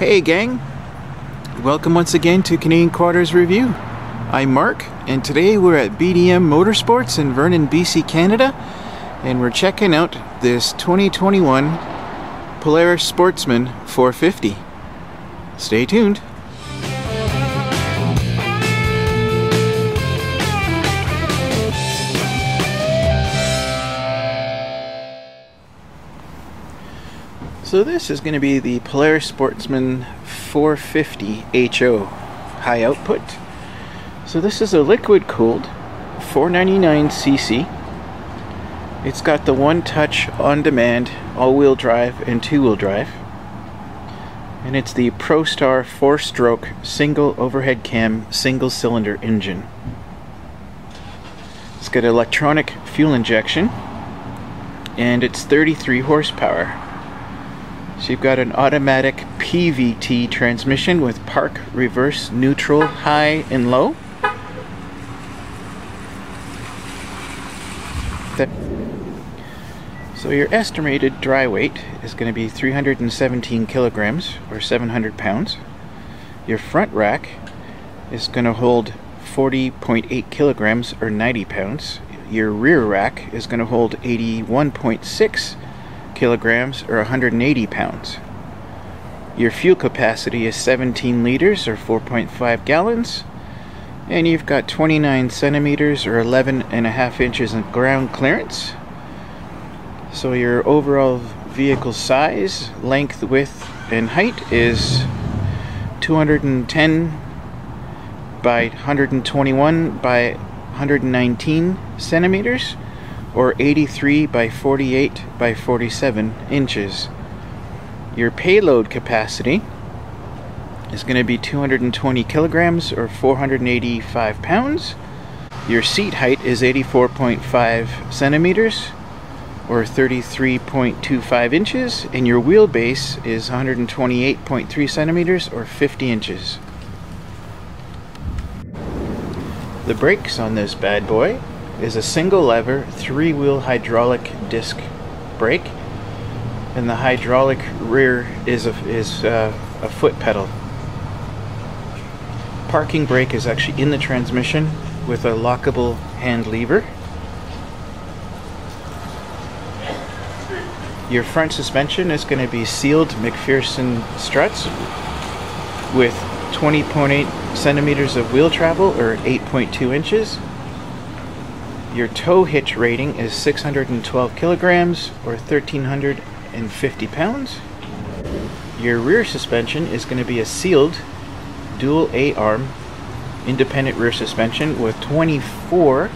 Hey gang, welcome once again to Canadian Quarters Review. I'm Mark, and today we're at BDM Motorsports in Vernon, BC, Canada, and we're checking out this 2021 Polaris Sportsman 450. Stay tuned. So this is going to be the Polaris Sportsman 450 HO high output. So this is a liquid cooled 499cc. It's got the one touch on demand all-wheel drive and two-wheel drive. And it's the ProStar 4-stroke single overhead cam single cylinder engine. It's got electronic fuel injection and it's 33 horsepower. So you've got an automatic PVT transmission with park, reverse, neutral, high, and low. So your estimated dry weight is going to be 317 kilograms or 700 pounds. Your front rack is going to hold 40.8 kilograms or 90 pounds. Your rear rack is going to hold 81.6 kilograms or 180 pounds. Your fuel capacity is 17 liters or 4.5 gallons, and you've got 29 centimeters or 11.5 inches in ground clearance. So your overall vehicle size, length, width, and height is 210 by 121 by 119 centimeters or 83 by 48 by 47 inches. Your payload capacity is going to be 220 kilograms or 485 pounds. Your seat height is 84.5 centimeters or 33.25 inches, and your wheelbase is 128.3 centimeters or 50 inches. The brakes on this bad boy is a single lever 3-wheel hydraulic disc brake, and the hydraulic rear is a foot pedal. Parking brake is actually in the transmission with a lockable hand lever. Your front suspension is going to be sealed McPherson struts with 20.8 centimeters of wheel travel or 8.2 inches. Your tow hitch rating is 612 kilograms or 1,350 pounds. Your rear suspension is going to be a sealed dual A-arm independent rear suspension with 24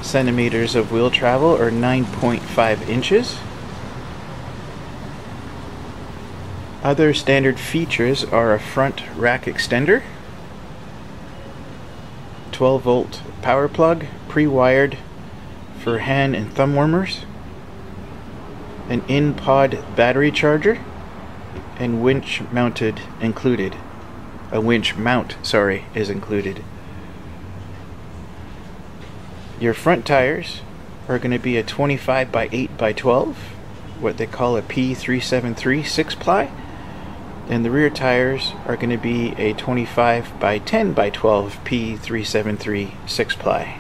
centimeters of wheel travel or 9.5 inches. Other standard features are a front rack extender, 12-volt power plug, pre-wired for hand and thumb warmers, an in-pod battery charger, and winch mounted included. A winch mount, sorry, is included. Your front tires are going to be a 25 by 8 by 12, what they call a P373 6-ply, and the rear tires are going to be a 25 by 10 by 12 P373 6-ply.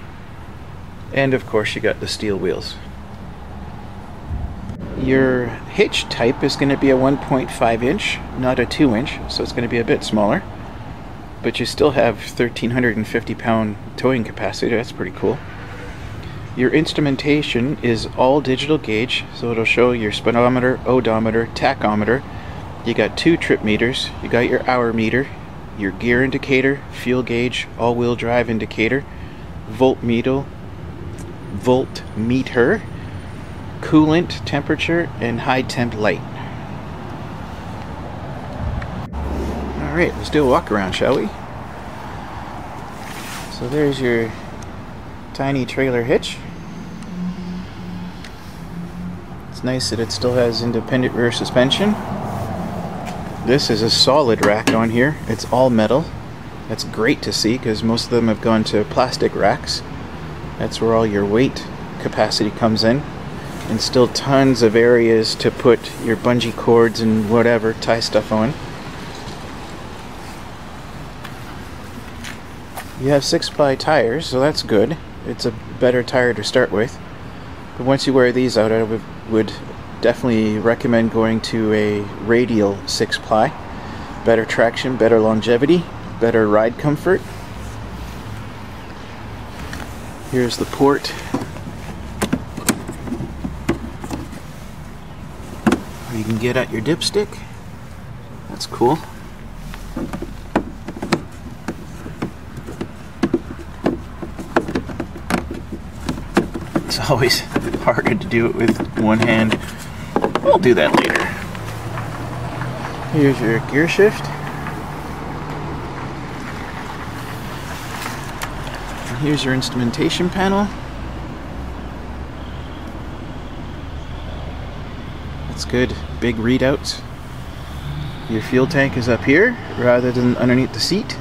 And of course you got the steel wheels. Your hitch type is going to be a 1.5 inch, not a 2 inch, so it's going to be a bit smaller. But you still have 1,350 pound towing capacity, that's pretty cool. Your instrumentation is all digital gauge, so it'll show your speedometer, odometer, tachometer. You got 2 trip meters, you got your hour meter, your gear indicator, fuel gauge, all-wheel drive indicator, voltmeter, coolant temperature, and high temp light. Alright, let's do a walk around, shall we? So there's your tiny trailer hitch. It's nice that it still has independent rear suspension. This is a solid rack on here. It's all metal. That's great to see because most of them have gone to plastic racks. That's where all your weight capacity comes in, and still tons of areas to put your bungee cords and whatever, tie stuff on. You have 6-ply tires, so that's good. It's a better tire to start with. But once you wear these out, I would definitely recommend going to a radial 6-ply. Better traction, better longevity, better ride comfort. Here's the port. Where you can get at your dipstick. That's cool. It's always harder to do it with one hand. We'll do that later. Here's your gear shift. And here's your instrumentation panel. That's good. Big readouts. Your fuel tank is up here rather than underneath the seat.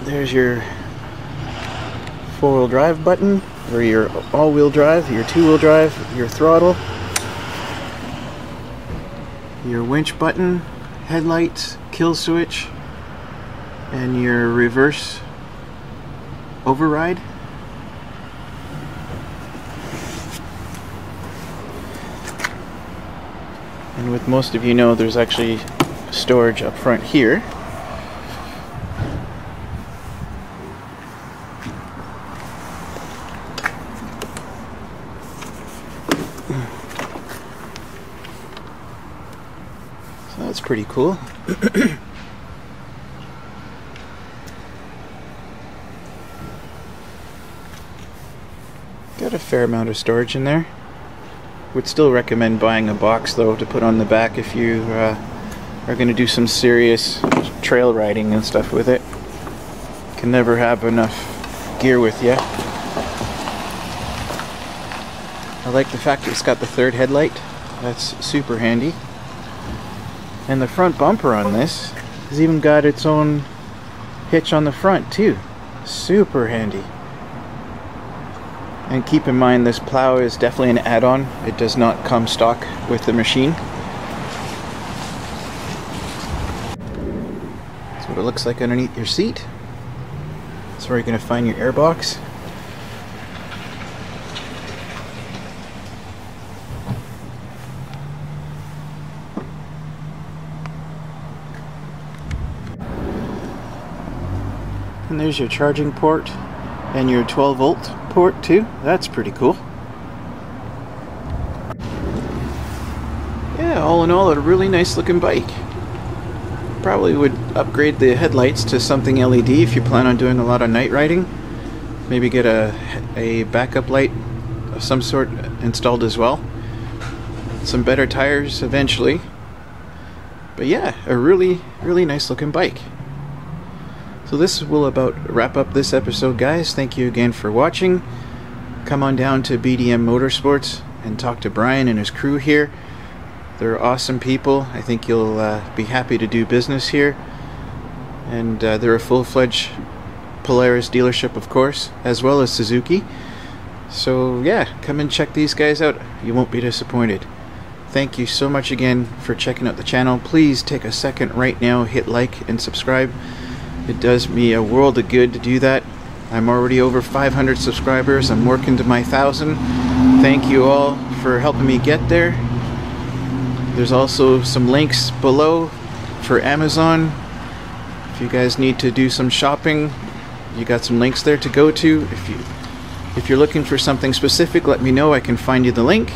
There's your 4-wheel drive button, or your all-wheel drive, your 2-wheel drive, your throttle, your winch button, headlights, kill switch, and your reverse override. And with most of you know, there's actually storage up front here. So that's pretty cool. Got a fair amount of storage in there. Would still recommend buying a box though to put on the back if you are going to do some serious trail riding and stuff with it. Can never have enough gear with you. I like the fact that it's got the third headlight. That's super handy. And the front bumper on this has even got its own hitch on the front too. Super handy. And keep in mind, this plow is definitely an add-on. It does not come stock with the machine. That's what it looks like underneath your seat. That's where you're going to find your airbox. And there's your charging port and your 12-volt port too. That's pretty cool. Yeah, all in all, a really nice looking bike. Probably would upgrade the headlights to something LED if you plan on doing a lot of night riding. Maybe get a backup light of some sort installed as well. Some better tires eventually. But yeah, a really nice looking bike. So this will about wrap up this episode, guys. Thank you again for watching. Come on down to BDM Motorsports and talk to Brian and his crew here. They're awesome people. I think you'll be happy to do business here. And they're a full-fledged Polaris dealership, of course, as well as Suzuki. So yeah, come and check these guys out. You won't be disappointed. Thank you so much again for checking out the channel. Please take a second right now, hit like and subscribe. It does me a world of good to do that. I'm already over 500 subscribers. I'm working to my 1,000. Thank you all for helping me get there. There's also some links below for Amazon. If you guys need to do some shopping, you got some links there to go to. If you're looking for something specific, let me know. I can find you the link.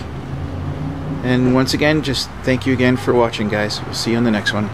And once again, just thank you again for watching, guys. We'll see you on the next one.